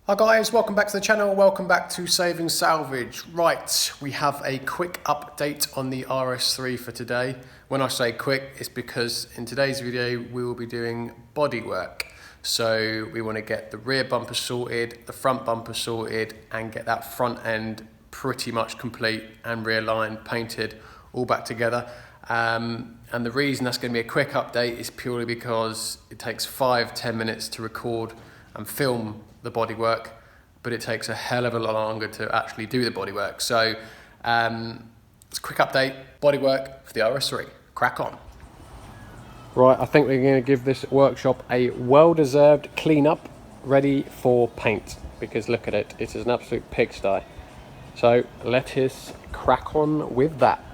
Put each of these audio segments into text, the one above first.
Hi guys, welcome back to the channel, welcome back to Saving Salvage. Right, we have a quick update on the RS3 for today. When I say quick, it's because in today's video we will be doing bodywork. So we want to get the rear bumper sorted, the front bumper sorted, and get that front end pretty much complete and realigned, painted, all back together. And the reason that's going to be a quick update is purely because it takes 5-10 minutes to record and film the bodywork, but it takes a hell of a lot longer to actually do the bodywork. So it's a quick update, bodywork for the RS3. Crack on. Right, I think we're going to give this workshop a well-deserved clean-up, ready for paint, because look at it, it is an absolute pigsty. So let us crack on with that.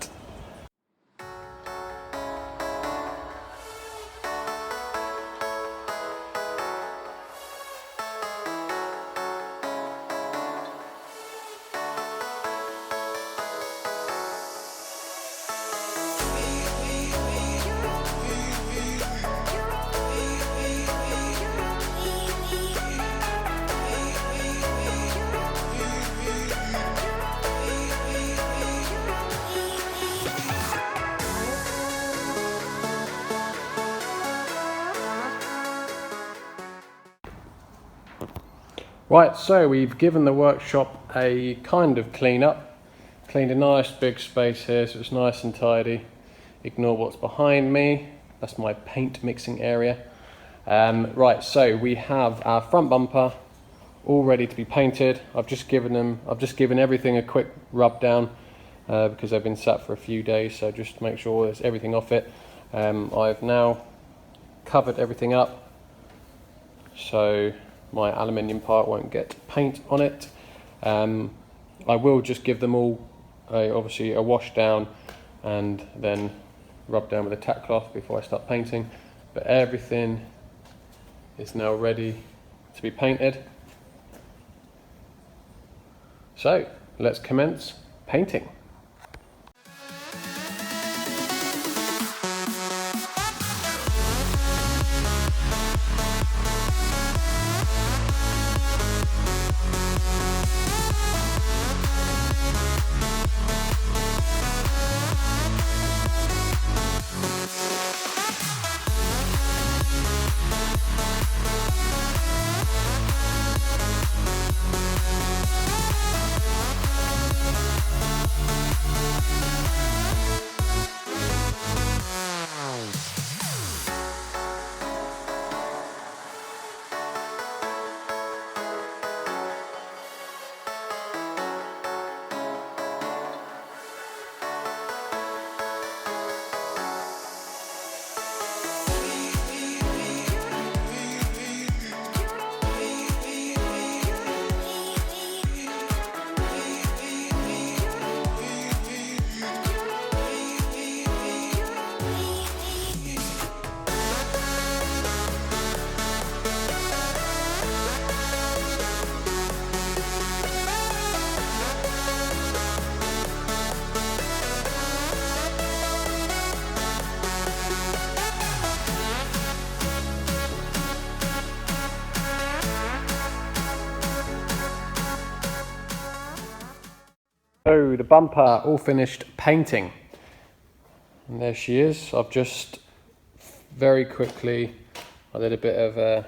Right, so we've given the workshop a kind of clean up, cleaned a nice big space here so it's nice and tidy. Ignore what's behind me, that's my paint mixing area. Right, so we have our front bumper all ready to be painted. I've just given everything a quick rub down because they've been sat for a few days, so just make sure there's everything off it. I've now covered everything up, so my aluminium part won't get paint on it. I will just give them all obviously a wash down and then rub down with a tack cloth before I start painting, but everything is now ready to be painted. So let's commence painting. So the bumper all finished painting, and there she is. I've just very quickly, I did a bit of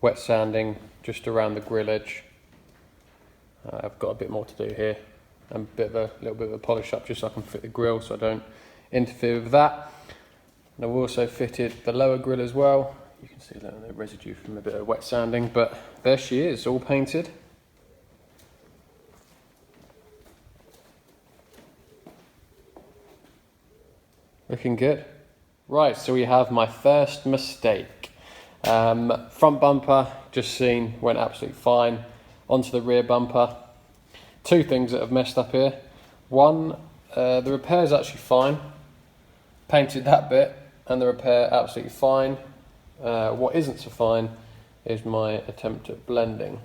wet sanding just around the grill edge. I've got a bit more to do here, and a little bit of a polish up just so I can fit the grill so I don't interfere with that. And I've also fitted the lower grill as well. You can see that the residue from a bit of wet sanding, but there she is, all painted. Looking good. Right, so we have my first mistake. Front bumper, just seen, went absolutely fine. Onto the rear bumper. Two things that have messed up here. One, the repair's actually fine. Painted that bit, and the repair absolutely fine. What isn't so fine is my attempt at blending.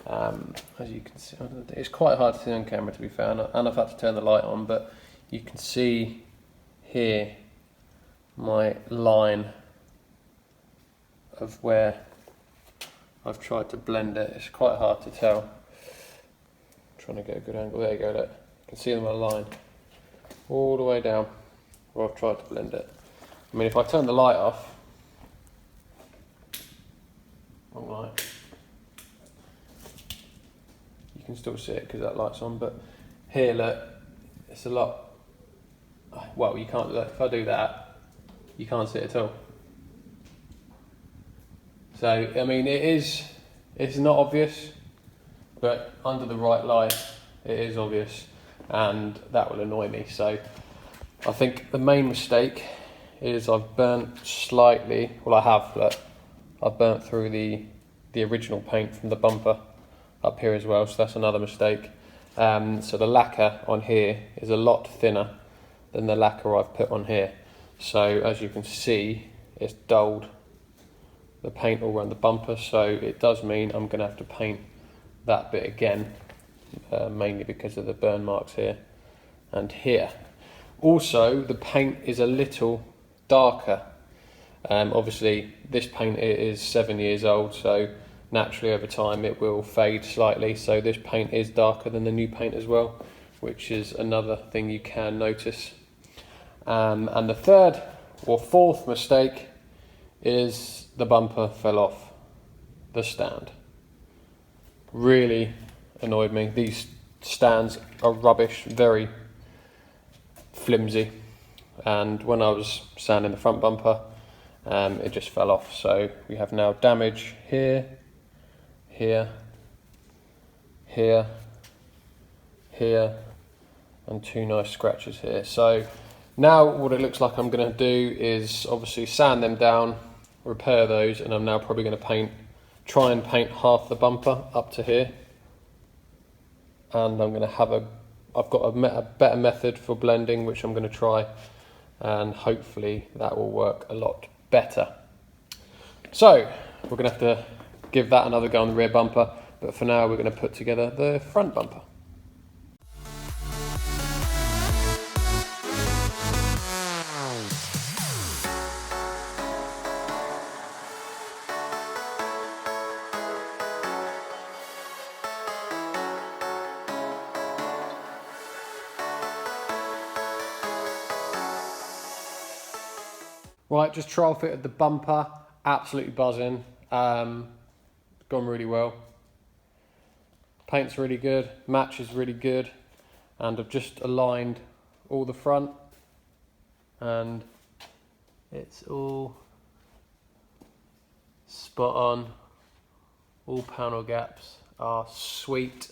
As you can see, it's quite hard to see on camera to be fair, and I've had to turn the light on, but you can see here my line of where I've tried to blend it. It's quite hard to tell. I'm trying to get a good angle. There you go, look. You can see them on a line all the way down where I've tried to blend it. I mean, if I turn the light off, wrong light, you can still see it because that light's on, but here, look, it's a lot, well, you can't, look, if I do that, you can't see it at all. So, I mean, it's not obvious, but under the right light, it is obvious, and that will annoy me. So, I think the main mistake is I've burnt slightly, well I have, look, I've burnt through the original paint from the bumper up here as well, so that's another mistake. So the lacquer on here is a lot thinner than the lacquer I've put on here. So as you can see, it's dulled the paint all around the bumper, so it does mean I'm going to have to paint that bit again, mainly because of the burn marks here and here. Also, the paint is a little darker. Obviously, this paint is 7 years old, so naturally over time it will fade slightly. So this paint is darker than the new paint as well, which is another thing you can notice. And the third or fourth mistake is the bumper fell off the stand. Really annoyed me. These stands are rubbish, very flimsy, and when I was sanding the front bumper, it just fell off. So we have now damage here, here, here, here, and 2 nice scratches here. So now what it looks like I'm going to do is obviously sand them down, repair those, and I'm now probably going to try and paint half the bumper up to here, and I'm going to I've got a better method for blending, which I'm going to try, and hopefully that will work a lot better. So we're going to have to give that another go on the rear bumper, but for now we're going to put together the front bumper. Right, just trial fitted the bumper, absolutely buzzing, gone really well. Paint's really good, match is really good, and I've just aligned all the front, and it's all spot on. All panel gaps are sweet,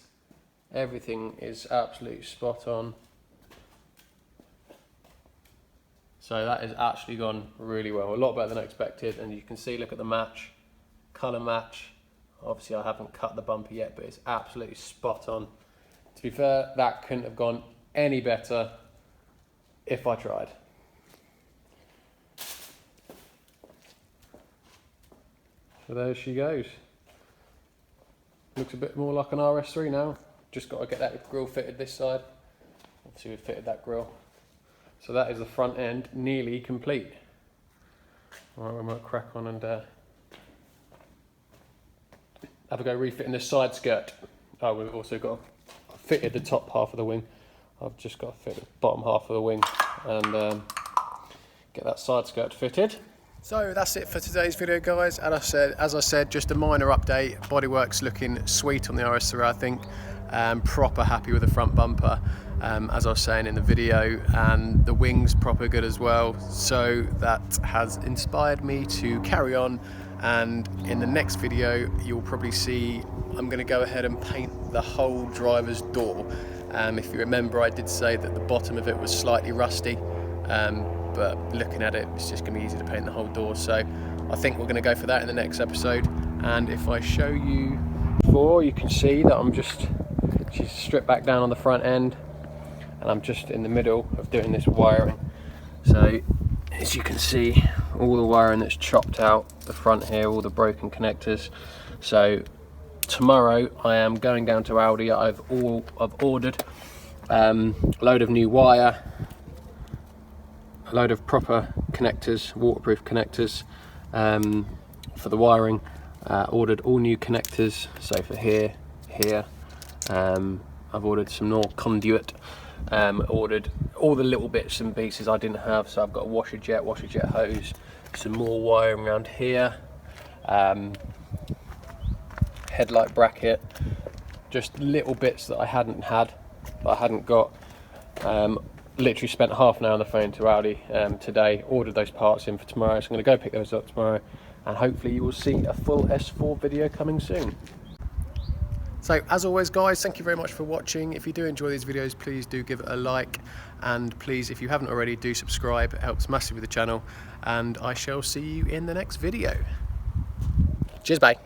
everything is absolutely spot on. So that has actually gone really well, a lot better than I expected, and you can see, look at the match, colour match. Obviously I haven't cut the bumper yet, but it's absolutely spot on. To be fair, that couldn't have gone any better if I tried. So there she goes. Looks a bit more like an RS3 now. Just got to get that grille fitted this side. Obviously we've fitted that grille. So that is the front end nearly complete. Alright, we might crack on and have a go refitting the side skirt. Oh, we've also got fitted the top half of the wing. I've just got to fit the bottom half of the wing and get that side skirt fitted. So that's it for today's video, guys. As I said, just a minor update. Bodywork's looking sweet on the RS3, I think. Proper happy with the front bumper, as I was saying in the video, and the wings proper good as well. So that has inspired me to carry on, and in the next video you'll probably see I'm going to go ahead and paint the whole driver's door. If you remember, I did say that the bottom of it was slightly rusty, but looking at it, it's just going to be easy to paint the whole door. So I think we're going to go for that in the next episode. And if I show you before, you can see that she's stripped back down on the front end, and I'm just in the middle of doing this wiring. So as you can see, all the wiring that's chopped out the front here, all the broken connectors. So tomorrow I am going down to Audi. I've ordered a load of new wire, a load of proper connectors, waterproof connectors for the wiring, Ordered all new connectors, so for here, I've ordered some more conduit, ordered all the little bits and pieces I didn't have, so I've got a washer jet hose, some more wiring around here, headlight bracket, just little bits that I hadn't got. Literally spent half an hour on the phone to Audi today, ordered those parts in for tomorrow, so I'm going to go pick those up tomorrow, and hopefully you will see a full S4 video coming soon. So as always guys, thank you very much for watching. If you do enjoy these videos, please do give it a like, and please, if you haven't already, do subscribe. It helps massively with the channel, and I shall see you in the next video. Cheers, bye.